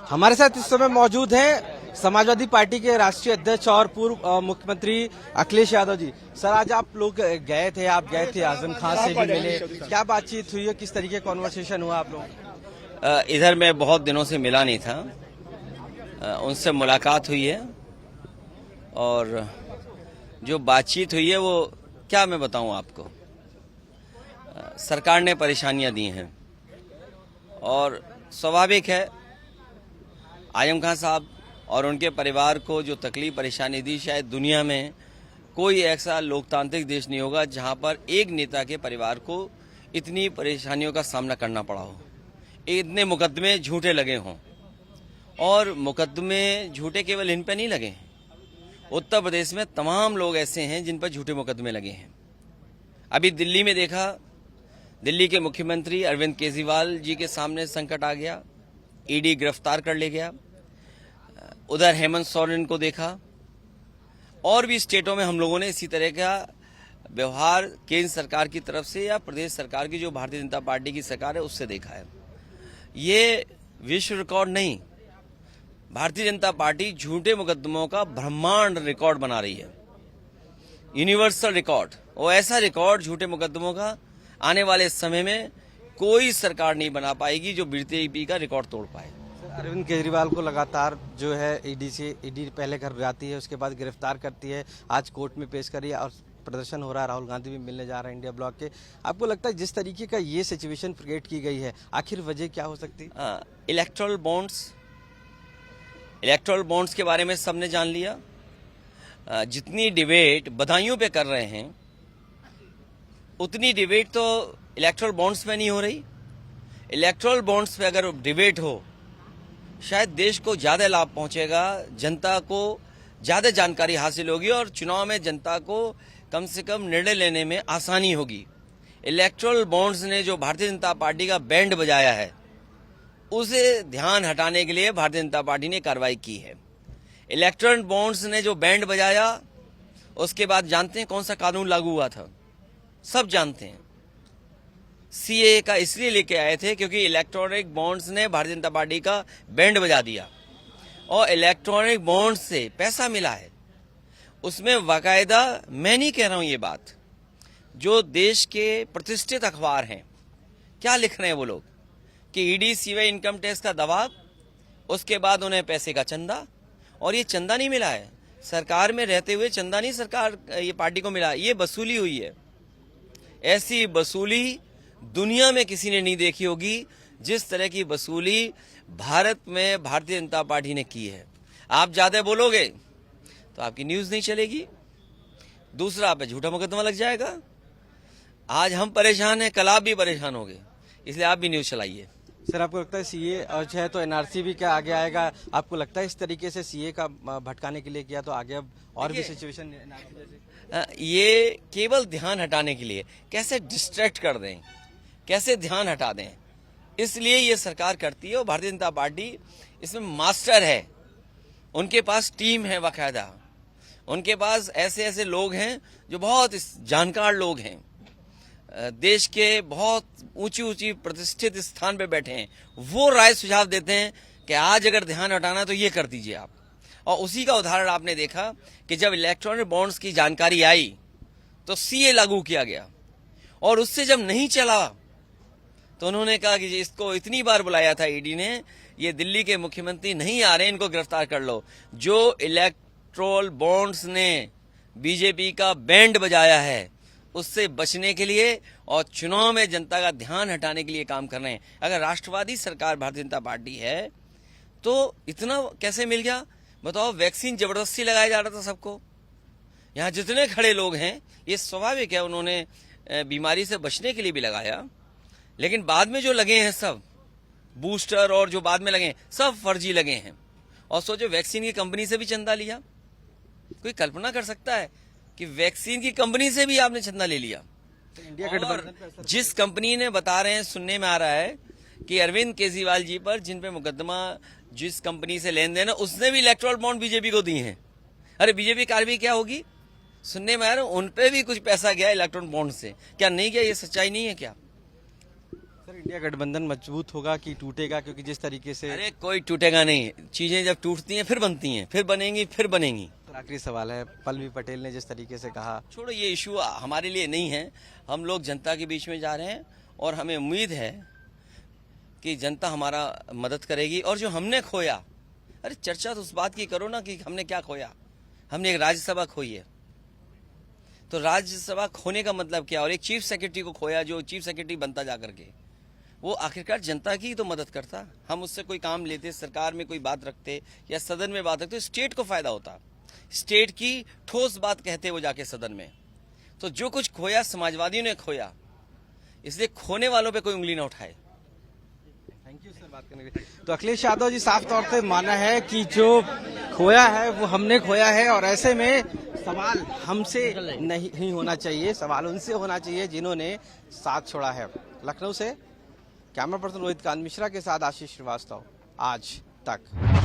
हमारे साथ इस समय मौजूद हैं समाजवादी पार्टी के राष्ट्रीय अध्यक्ष और पूर्व मुख्यमंत्री अखिलेश यादव जी। सर, आज आप लोग गए थे आजम खान से भी मिले, क्या बातचीत हुई है, किस तरीके का कॉन्वर्सेशन हुआ आप लोग? इधर मैं बहुत दिनों से मिला नहीं था, उनसे मुलाकात हुई है और जो बातचीत हुई है वो क्या मैं बताऊं आपको। सरकार ने परेशानियां दी हैं और स्वाभाविक है आजम खान साहब और उनके परिवार को जो तकलीफ परेशानी दी, शायद दुनिया में कोई ऐसा लोकतांत्रिक देश नहीं होगा जहां पर एक नेता के परिवार को इतनी परेशानियों का सामना करना पड़ा हो, इतने मुकदमे झूठे लगे हों। और मुकदमे झूठे केवल इन पे नहीं लगे हैं, उत्तर प्रदेश में तमाम लोग ऐसे हैं जिन पर झूठे मुकदमे लगे हैं। अभी दिल्ली में देखा, दिल्ली के मुख्यमंत्री अरविंद केजरीवाल जी के सामने संकट आ गया, ईडी गिरफ्तार कर ले गया। उधर हेमंत सोरेन को देखा और भी स्टेटों में हम लोगों ने इसी तरह का व्यवहार केंद्र सरकार की तरफ से या प्रदेश सरकार की जो भारतीय जनता पार्टी की सरकार है उससे देखा है। ये विश्व रिकॉर्ड नहीं, भारतीय जनता पार्टी झूठे मुकदमों का ब्रह्मांड रिकॉर्ड बना रही है, यूनिवर्सल रिकॉर्ड। और ऐसा रिकॉर्ड झूठे मुकदमों का आने वाले समय में कोई सरकार नहीं बना पाएगी जो बीजेपी का रिकॉर्ड तोड़ पाए। अरविंद केजरीवाल को लगातार जो है ईडी पहले घर जाती है, उसके बाद गिरफ्तार करती है, आज कोर्ट में पेश करी और प्रदर्शन हो रहा है, राहुल गांधी भी मिलने जा रहे हैं इंडिया ब्लॉक के। आपको लगता है जिस तरीके का ये सिचुएशन क्रिएट की गई है, आखिर वजह क्या हो सकती है? इलेक्टोरल बॉन्ड्स के बारे में सबने जान लिया। जितनी डिबेट बधाइयों पे कर रहे हैं उतनी डिबेट तो इलेक्टोरल बॉन्ड्स में नहीं हो रही। इलेक्टोरल बॉन्ड्स पे अगर डिबेट हो शायद देश को ज्यादा लाभ पहुंचेगा, जनता को ज्यादा जानकारी हासिल होगी और चुनाव में जनता को कम से कम निर्णय लेने में आसानी होगी। इलेक्टोरल बॉन्ड्स ने जो भारतीय जनता पार्टी का बैंड बजाया है उसे ध्यान हटाने के लिए भारतीय जनता पार्टी ने कार्रवाई की है। इलेक्टोरल बॉन्ड्स ने जो बैंड बजाया उसके बाद जानते हैं कौन सा कानून लागू हुआ था? सब जानते हैं। सीए का इसलिए लेके आए थे क्योंकि इलेक्ट्रॉनिक बॉन्ड्स ने भारतीय जनता पार्टी का बैंड बजा दिया और इलेक्ट्रॉनिक बॉन्ड्स से पैसा मिला है। उसमें बाकायदा, मैं नहीं कह रहा हूं ये बात, जो देश के प्रतिष्ठित अखबार हैं क्या लिख रहे हैं वो लोग कि ईडी सीबीआई इनकम टैक्स का दबाव, उसके बाद उन्हें पैसे का चंदा। और ये चंदा नहीं मिला है, सरकार में रहते हुए चंदा नहीं सरकार ये पार्टी को मिला, ये वसूली हुई है। ऐसी वसूली दुनिया में किसी ने नहीं देखी होगी जिस तरह की वसूली भारत में भारतीय जनता पार्टी ने की है। आप ज्यादा बोलोगे तो आपकी न्यूज नहीं चलेगी, दूसरा आप पे झूठा मुकदमा लग जाएगा। आज हम परेशान हैं, कल आप भी परेशान होगे, इसलिए आप भी न्यूज चलाइए। सर, आपको लगता है सीए और है तो एनआरसी भी क्या आगे आएगा? आपको लगता है इस तरीके से सीए का भटकाने के लिए किया तो आगे अब और भी सिचुएशन एनआरसी जैसे? ये केवल ध्यान हटाने के लिए, कैसे डिस्ट्रैक्ट कर दें, कैसे ध्यान हटा दें, इसलिए ये सरकार करती है। और भारतीय जनता पार्टी इसमें मास्टर है, उनके पास टीम है बाकायदा, उनके पास ऐसे ऐसे लोग हैं जो बहुत जानकार लोग हैं, देश के बहुत ऊंची ऊंची प्रतिष्ठित स्थान पे बैठे हैं। वो राय सुझाव देते हैं कि आज अगर ध्यान हटाना तो ये कर दीजिए आप। और उसी का उदाहरण आपने देखा कि जब इलेक्ट्रॉनिक बॉन्ड्स की जानकारी आई तो सीए लागू किया गया और उससे जब नहीं चला तो उन्होंने कहा कि इसको इतनी बार बुलाया था ईडी ने, ये दिल्ली के मुख्यमंत्री नहीं आ रहे, इनको गिरफ्तार कर लो। जो इलेक्ट्रोल बॉन्ड्स ने बीजेपी का बैंड बजाया है उससे बचने के लिए और चुनाव में जनता का ध्यान हटाने के लिए काम कर रहे हैं। अगर राष्ट्रवादी सरकार भारतीय जनता पार्टी है तो इतना कैसे मिल गया बताओ? वैक्सीन जबरदस्ती लगाया जा रहा था सबको, यहाँ जितने खड़े लोग हैं, ये स्वाभाविक है उन्होंने बीमारी से बचने के लिए भी लगाया, लेकिन बाद में जो लगे हैं सब बूस्टर और जो बाद में लगे हैं सब फर्जी लगे हैं। और सोचो वैक्सीन की कंपनी से भी चंदा लिया। कोई कल्पना कर सकता है कि वैक्सीन की कंपनी से भी आपने चंदा ले लिया? और जिस कंपनी ने बता रहे हैं, सुनने में आ रहा है कि अरविंद केजरीवाल जी पर जिन पे मुकदमा, जिस कंपनी से लेन देन है, उसने भी इलेक्ट्रोल बॉन्ड बीजेपी को दिए हैं। अरे बीजेपी कार्रवाई क्या होगी? सुनने में आ रहा है उन पे भी कुछ पैसा गया इलेक्ट्रोल बॉन्ड से। क्या नहीं गया? ये सच्चाई नहीं है क्या? सर इंडिया गठबंधन मजबूत होगा कि टूटेगा, क्योंकि जिस तरीके से अरे कोई टूटेगा नहीं, चीजें जब टूटती हैं फिर बनती हैं, फिर बनेंगी, फिर बनेंगी। आखिरी सवाल है, पल्लवी पटेल ने जिस तरीके से कहा, छोड़ो, ये इशू हमारे लिए नहीं है। हम लोग जनता के बीच में जा रहे हैं और हमें उम्मीद है कि जनता हमारा मदद करेगी। और जो हमने खोया, अरे चर्चा तो उस बात की करो ना कि हमने क्या खोया। हमने एक राज्यसभा खोई है, तो राज्यसभा खोने का मतलब क्या, और एक चीफ सेक्रेटरी को खोया जो चीफ सेक्रेटरी बनता जा करके, वो आखिरकार जनता की ही तो मदद करता। हम उससे कोई काम लेते, सरकार में कोई बात रखते या सदन में बात रखते, स्टेट को फायदा होता, स्टेट की ठोस बात कहते वो जाके सदन में। तो जो कुछ खोया समाजवादियों ने खोया, इसलिए खोने वालों पे कोई उंगली ना उठाए। थैंक यू सर बात करने के लिए। तो अखिलेश यादव जी साफ तौर से माना है कि जो खोया है वो हमने खोया है, और ऐसे में सवाल हमसे नहीं होना चाहिए, सवाल उनसे होना चाहिए जिन्होंने साथ छोड़ा है। लखनऊ से कैमरा पर्सन रोहित कांत मिश्रा के साथ आशीष श्रीवास्तव, आज तक।